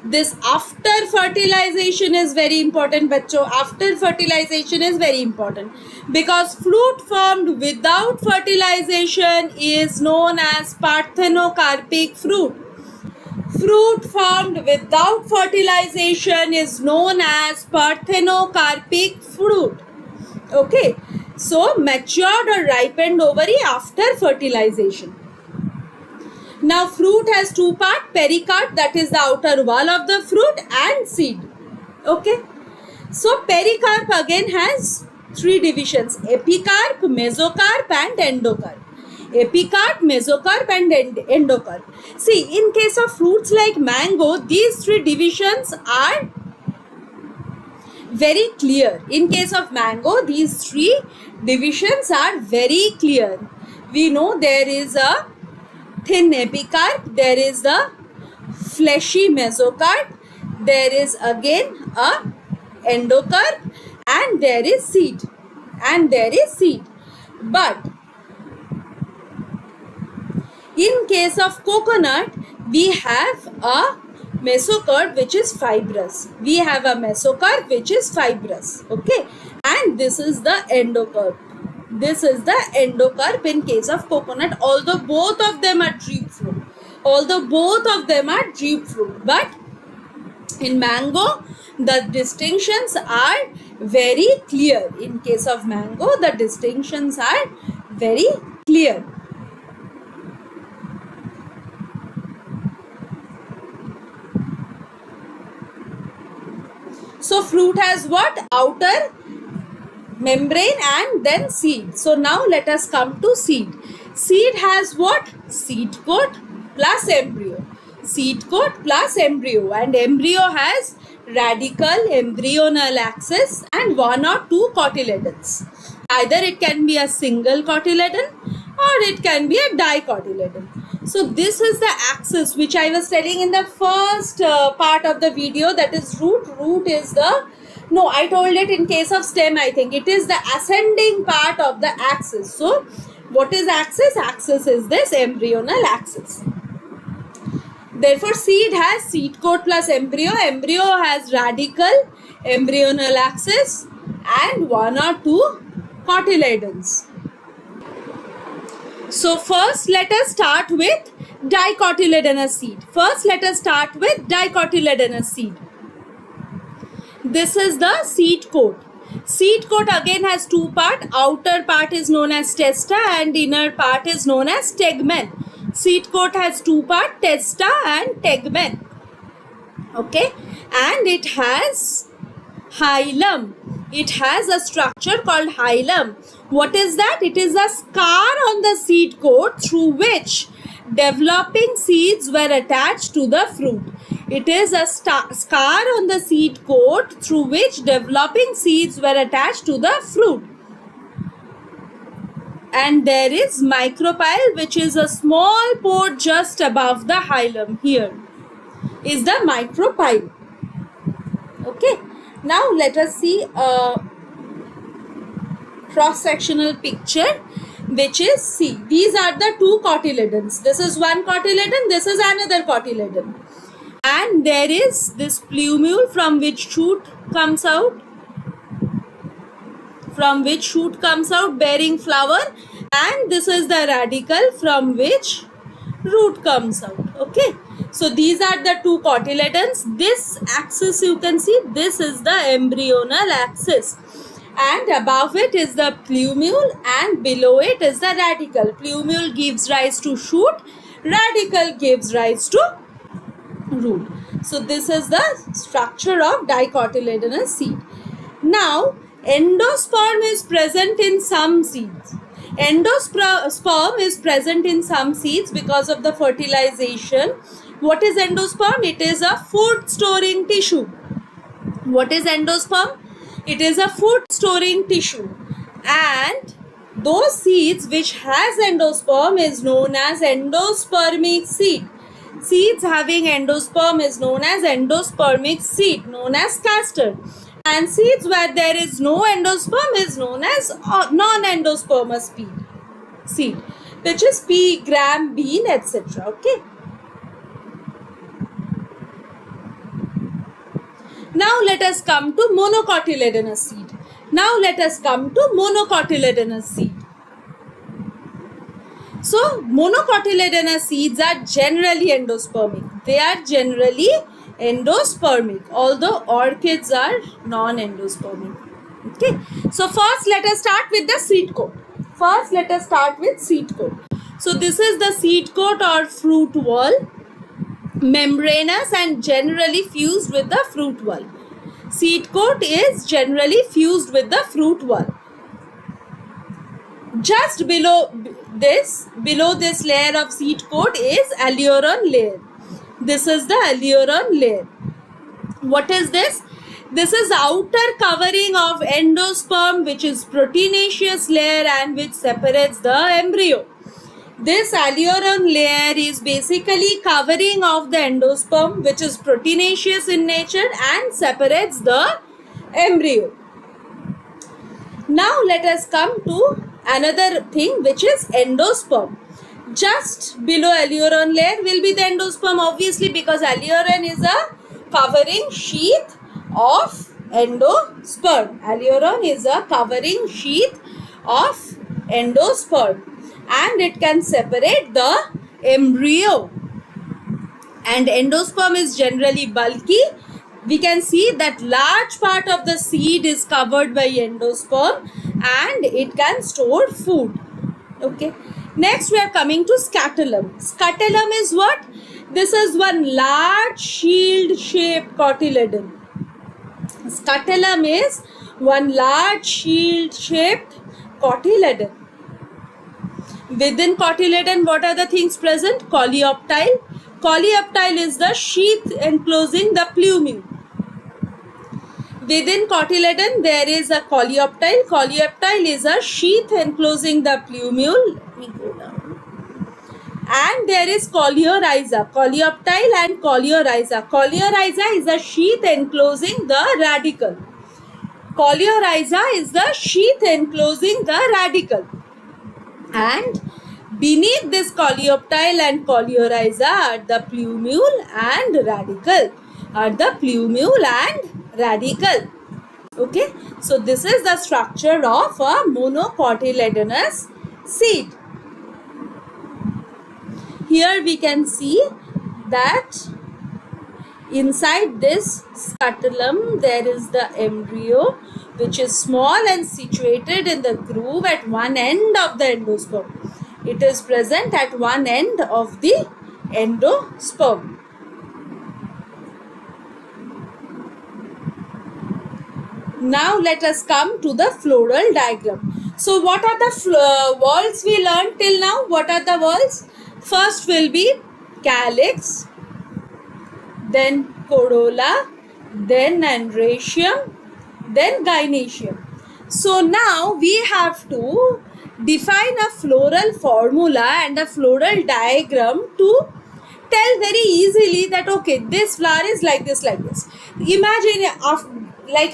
this after fertilization is very important, bachcho. After fertilization is very important because fruit formed without fertilization is known as parthenocarpic fruit. Fruit formed without fertilization is known as parthenocarpic fruit. Okay, so matured or ripened ovary after fertilization. Now fruit has two parts, pericarp, that is the outer wall of the fruit, and seed. Okay, so pericarp again has three divisions: epicarp, mesocarp and endocarp. Epicarp, mesocarp and endocarp. See, in case of fruits like mango, these three divisions are very clear. In case of mango, these three divisions are very clear. We know there is a thin epicarp, there is a fleshy mesocarp, there is again a endocarp, and there is seed. But in case of coconut, we have a mesocarp which is fibrous. Okay, and this is the endocarp. In case of coconut, although both of them are drip fruit. But in mango, the distinctions are very clear. In case of mango, the distinctions are very clear. So fruit has what? Outer membrane and then seed. So now let us come to seed. Seed has what? Seed coat plus embryo. And embryo has radical, embryonal axis and one or two cotyledons. Either it can be a single cotyledon or it can be a dicotyledon. So this is the axis which I was telling in the first part of the video, that is root. Root is the, no, I told it in case of stem, I think. It is the ascending part of the axis. So what is axis? Axis is this embryonal axis. Therefore seed has seed coat plus embryo. Embryo has radical, embryonal axis and one or two cotyledons. So first let us start with dicotyledonous seed. This is the seed coat. Seed coat again has two parts. Outer part is known as testa and inner part is known as tegmen. Seed coat has two parts, testa and tegmen. Okay, and it has hilum. It has a structure called hilum. What is that? It is a scar on the seed coat through which developing seeds were attached to the fruit. It is a scar on the seed coat through which developing seeds were attached to the fruit. And there is micropyle, which is a small pore just above the hilum. Here is the micropyle. Okay. Now let us see a cross-sectional picture, which is, see, these are the two cotyledons. This is one cotyledon, this is another cotyledon. And there is this plumule from which shoot comes out. Bearing flower, and this is the radical from which root comes out. Okay, so these are the two cotyledons. This axis you can see, this is the embryonal axis, and above it is the plumule and below it is the radical. Plumule gives rise to shoot, radical gives rise to root. So this is the structure of dicotyledonous seed. Now endosperm is present in some seeds. Endosperm is present in some seeds because of the fertilization. What is endosperm? It is a food storing tissue. What is endosperm? It is a food storing tissue. And those seeds which has endosperm is known as endospermic seed. Seeds having endosperm is known as endospermic seed, known as cluster. And seeds where there is no endosperm is known as non-endospermous seed, which is pea, gram, bean, etc. Okay. Now let us come to monocotyledonous seed. So monocotyledonous seeds are generally endospermic. They are generally endospermic, although orchids are non-endospermic. Okay. So first let us start with the seed coat. So this is the seed coat or fruit wall, membranous and generally fused with the fruit wall. Seed coat is generally fused with the fruit wall. Just below this layer of seed coat is aleuron layer. This is the aleuron layer. What is this? This is outer covering of endosperm, which is proteinaceous layer and which separates the embryo. This aleuron layer is basically covering of the endosperm, which is proteinaceous in nature and separates the embryo. Now let us come to another thing, which is endosperm. Just below aleuron layer will be the endosperm, obviously, because aleuron is a covering sheath of endosperm. Aleuron is a covering sheath of endosperm and it can separate the embryo. And endosperm is generally bulky. We can see that large part of the seed is covered by endosperm and it can store food. Okay. Next we are coming to scutellum. Scutellum is what? This is one large shield shaped cotyledon. Scutellum is one large shield shaped cotyledon. Within cotyledon, what are the things present? Coleoptile. Coleoptile is the sheath enclosing the plumule. Within cotyledon, there is a coleoptile. Coleoptile is a sheath enclosing the plumule. Let me go down. And there is coleorhiza. Coleoptile and coleorhiza. Coleorhiza is a sheath enclosing the radicle. Coleorhiza is the sheath enclosing the radicle. And beneath this coleoptile and coleorhiza are the plumule and radicle. Okay, so this is the structure of a monocotyledonous seed. Here we can see that inside this scutellum there is the embryo, which is small and situated in the groove at one end of the endosperm. It is present at one end of the endosperm. Now let us come to the floral diagram. So what are the walls we learned till now? What are the walls? First will be calyx, then corolla, then androecium, then gynoecium. So now we have to define a floral formula and a floral diagram to tell very easily that okay, this flower is like this. Imagine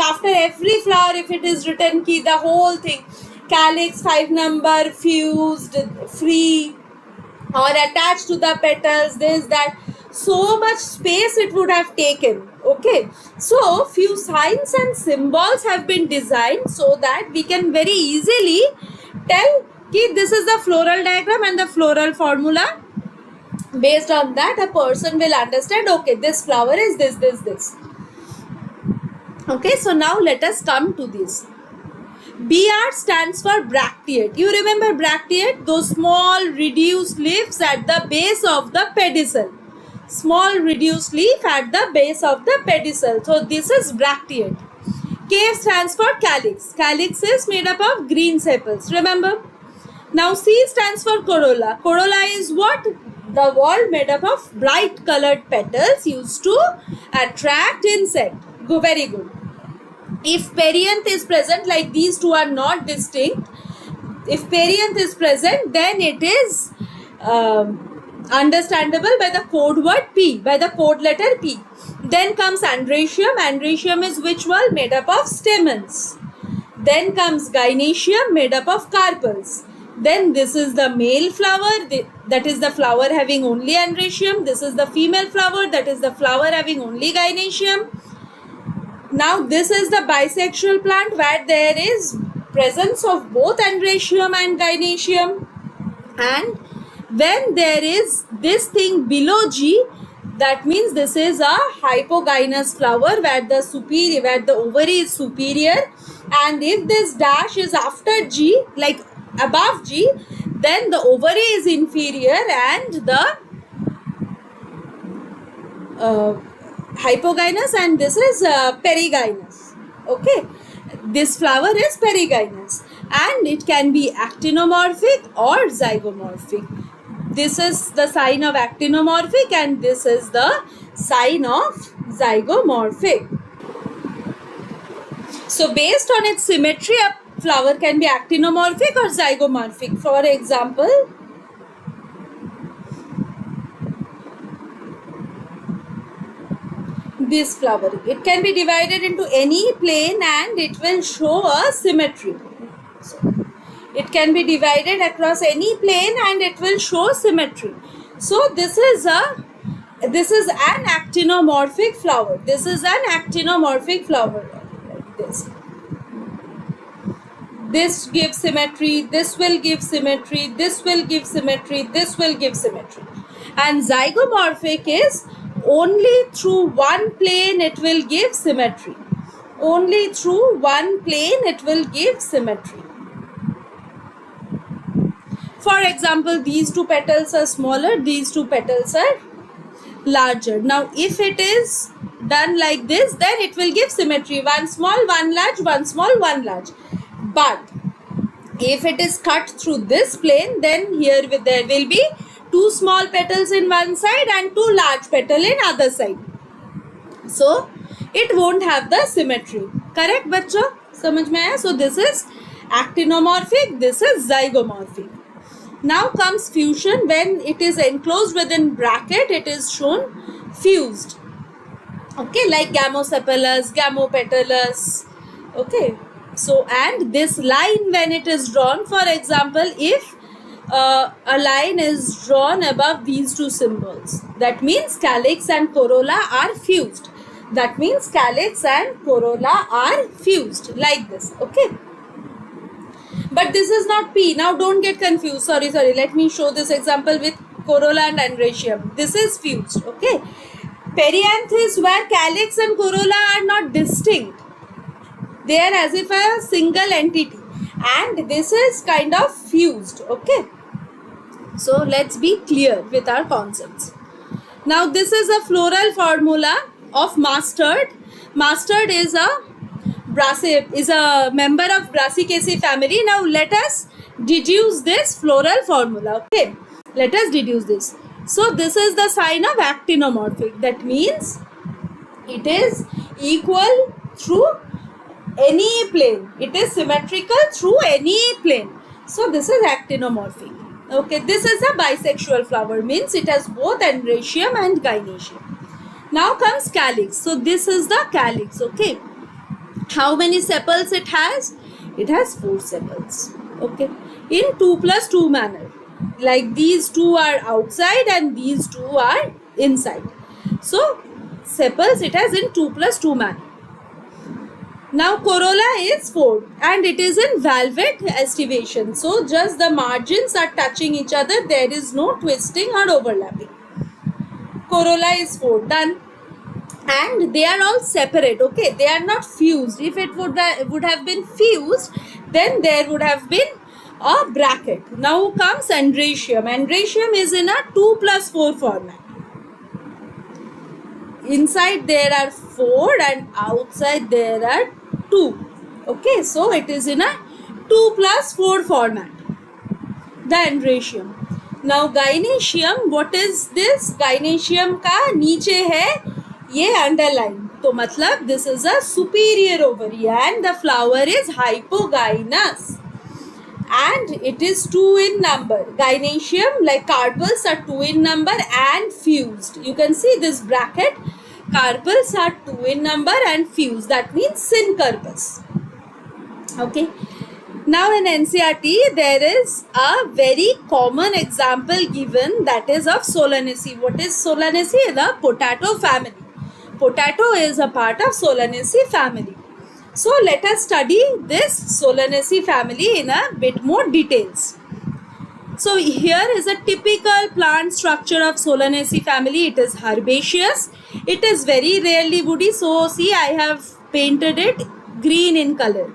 after every flower, if it is written ki the whole thing, calyx 5 number, fused, free, or attached to the petals, this, that, so much space it would have taken. Okay, so few signs and symbols have been designed so that we can very easily tell ki this is the floral diagram and the floral formula. Based on that, a person will understand, okay, this flower is this. Okay, so now let us come to this. BR stands for bracteate. You remember bracteate? Those small reduced leaves at the base of the pedicel. Small reduced leaf at the base of the pedicel. So this is bracteate. K stands for calyx. Calyx is made up of green sepals. Remember? Now C stands for corolla. Corolla is what? The wall made up of bright colored petals used to attract insect. Go, very good. If perianth is present, like these two are not distinct, if perianth is present, then it is understandable by the code word P, by the code letter P. Then comes androecium. Androecium is which one? Made up of stamens. Then comes gynoecium, made up of carpels. Then this is the male flower, that is the flower having only androecium. This is the female flower, that is the flower having only gynoecium. Now this is the bisexual plant where there is presence of both androecium and gynoecium. And when there is this thing below G, that means this is a hypogynous flower where the ovary is superior, and if this dash is after G, like above G, then the ovary is inferior and the hypogynous, and this is perigynous. Okay, this flower is perigynous and it can be actinomorphic or zygomorphic. This is the sign of actinomorphic and this is the sign of zygomorphic. So based on its symmetry, a flower can be actinomorphic or zygomorphic. For example, this flower, it can be divided into any plane and it will show a symmetry. So, it can be divided across any plane and it will show symmetry. So this is an actinomorphic flower. This is an actinomorphic flower, like this. This gives symmetry, this will give symmetry, this will give symmetry, this will give symmetry. And zygomorphic is only through one plane it will give symmetry. Only through one plane it will give symmetry. For example, these two petals are smaller, these two petals are larger. Now, if it is done like this, then it will give symmetry. One small, one large, one small, one large. But if it is cut through this plane, then here there will be two small petals in one side and two large petals in other side. So, it won't have the symmetry. Correct, bachcho? Samajh mein aaya? So, this is actinomorphic, this is zygomorphic. Now comes fusion. When it is enclosed within bracket, it is shown fused. Okay, like gamosepalous, gamopetalous. Okay, so and this line when it is drawn, for example, if a line is drawn above these two symbols, that means calyx and corolla are fused. That means calyx and corolla are fused like this. Okay. But this is not P. Now don't get confused. Sorry. Let me show this example with corolla and androecium. This is fused. Okay. Perianth is where calyx and corolla are not distinct. They are as if a single entity. And this is kind of fused. Okay. So let's be clear with our concepts. Now this is a floral formula of mustard. Mustard is a member of Brassicaceae family. Now let us deduce this floral formula. Okay, let us deduce this. So this is the sign of actinomorphic. That means it is equal through any plane. It is symmetrical through any plane. So this is actinomorphic. Okay, this is a bisexual flower, means it has both androecium and gynoecium. Now comes calyx. So this is the calyx. Okay. How many sepals it has? It has 4 sepals. Okay. In 2+2 manner. Like these two are outside and these two are inside. So sepals it has in 2+2 manner. Now corolla is 4 and it is in valvate estivation. So just the margins are touching each other. There is no twisting or overlapping. Corolla is 4. Done. And they are all separate. Okay, they are not fused. If it would have been fused, then there would have been a bracket. Now comes androecium. Androecium is in a 2+4 format. Inside there are 4 and outside there are 2. Okay, so it is in a 2+4 format. The androecium. Now gynoecium, what is this? Gynoecium का नीचे है ये underline. तो मतलब this is a superior ovary and the flower is hypogynous. and it is 2 in number. Gynoecium, like carpels, are 2 in number and fused. You can see this bracket. Carpels are 2 in number and fused. That means syncarpous. Okay. Now in NCERT, there is a very common example given, that is of Solanaceae. What is Solanaceae? The potato family. Potato is a part of Solanaceae family. So let us study this Solanaceae family in a bit more details. So here is a typical plant structure of Solanaceae family. It is herbaceous. It is very rarely woody. So see, I have painted it green in color.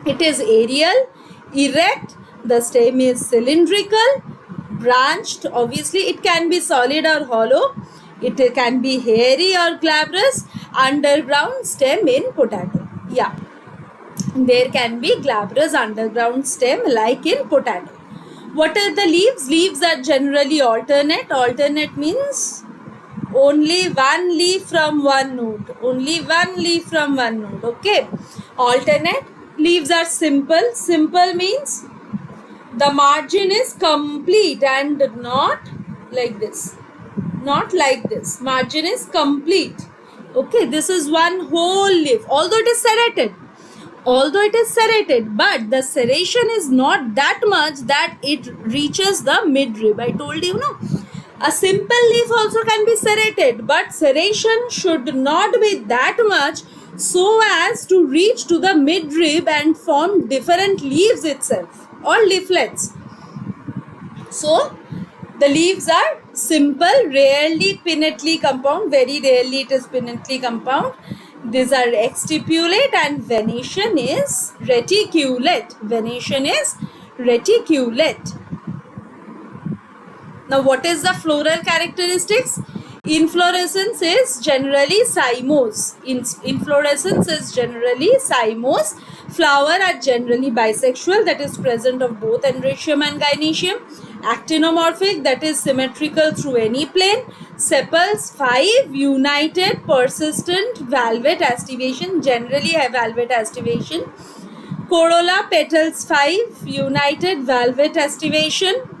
It is aerial, erect, the stem is cylindrical, branched. Obviously, it can be solid or hollow. It can be hairy or glabrous. Underground stem in potato. Yeah, there can be glabrous underground stem like in potato. What are the leaves? Leaves are generally alternate. Alternate means only one leaf from one node. Only one leaf from one node. Okay. Alternate. Leaves are simple. Simple means the margin is complete and not like this. Not like this. Margin is complete. Okay, this is one whole leaf. Although it is serrated. Although it is serrated, but the serration is not that much that it reaches the midrib. I told you, no. A simple leaf also can be serrated, but serration should not be that much so as to reach to the midrib and form different leaves itself or leaflets. So the leaves are simple, rarely pinnately compound. Very rarely it is pinnately compound. These are exstipulate and venation is reticulate. Venation is reticulate. Now what is the floral characteristics? Inflorescence is generally cymose. Inflorescence is generally cymose. Flower are generally bisexual, that is present of both androecium and gynoecium. Actinomorphic, that is symmetrical through any plane. Sepals 5, united, persistent, valvate aestivation, generally have valvate aestivation. Corolla, petals 5, united, valvate aestivation.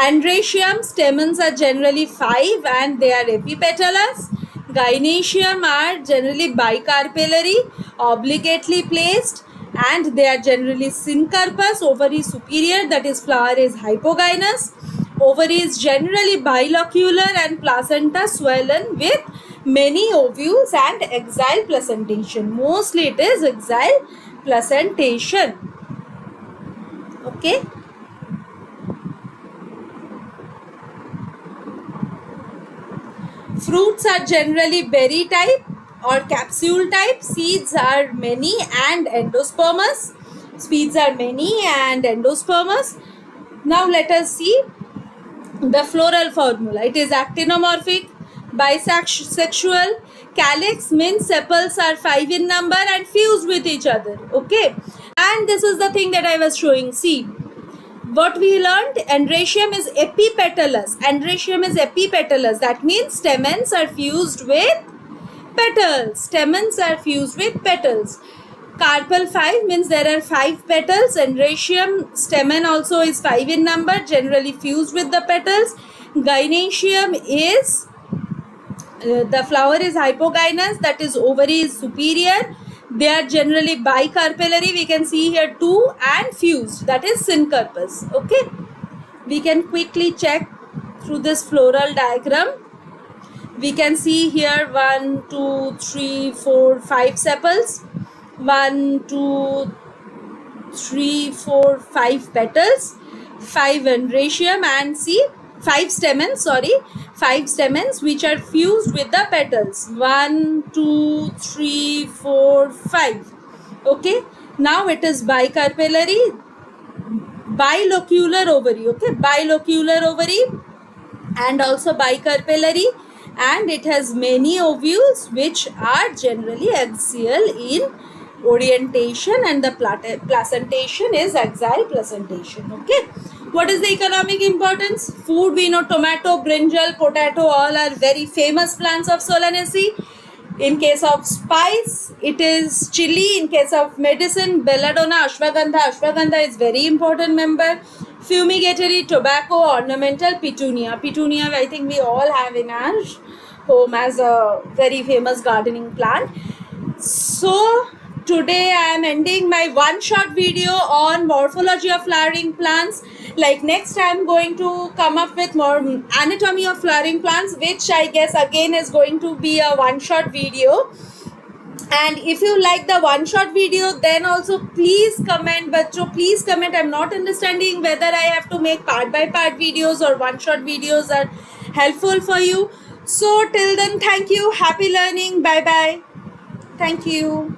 Androecium, stamens are generally 5 and they are epipetalous. Gynoecium are generally bicarpellary, obligately placed, and they are generally syncarpous. Ovary superior, that is flower is hypogynous. Ovary is generally bilocular and placenta swollen with many ovules and axile placentation. Mostly it is axile placentation. Okay. Fruits are generally berry type or capsule type. Seeds are many and endospermous. Seeds are many and endospermous. Now let us see the floral formula. It is actinomorphic, bisexual. Calyx means sepals are 5 in number and fused with each other. Okay. And this is the thing that I was showing. See. What we learned, androecium is epipetalous. Androecium is epipetalous. That means stamens are fused with petals. Stamens are fused with petals. Carpel 5 means there are 5 petals. Androecium stamen also is 5 in number, generally fused with the petals. Gynoecium is, the flower is hypogynous, that is ovary is superior. They are generally bicarpellary. We can see here 2 and fused. That is syncarpous. Okay. We can quickly check through this floral diagram. We can see here 1, 2, 3, 4, 5 sepals. 1, 2, 3, 4, 5 petals. 5 androecium and see 5 stamens. 5 stamens which are fused with the petals. 1, 2, 3, 4, 5. Okay. Now it is bicarpellary, bilocular ovary. Okay. Bilocular ovary and also bicarpellary, and it has many ovules which are generally axial in orientation, and the placentation is axial placentation. Okay. What is the economic importance? Food, we know tomato, brinjal, potato, all are very famous plants of Solanaceae. In case of spice, it is chili. In case of medicine, belladonna, ashwagandha. Ashwagandha is very important member. Fumigatory, tobacco, ornamental, petunia. Petunia, I think we all have in our home as a very famous gardening plant. So today I am ending my one short video on morphology of flowering plants. Like next I am going to come up with more anatomy of flowering plants, which I guess again is going to be a one shot video. And if you like the one shot video, then also please comment. But please comment. I'm not understanding whether I have to make part by part videos or one shot videos are helpful for you. So till then, thank you. Happy learning. Bye bye. Thank you.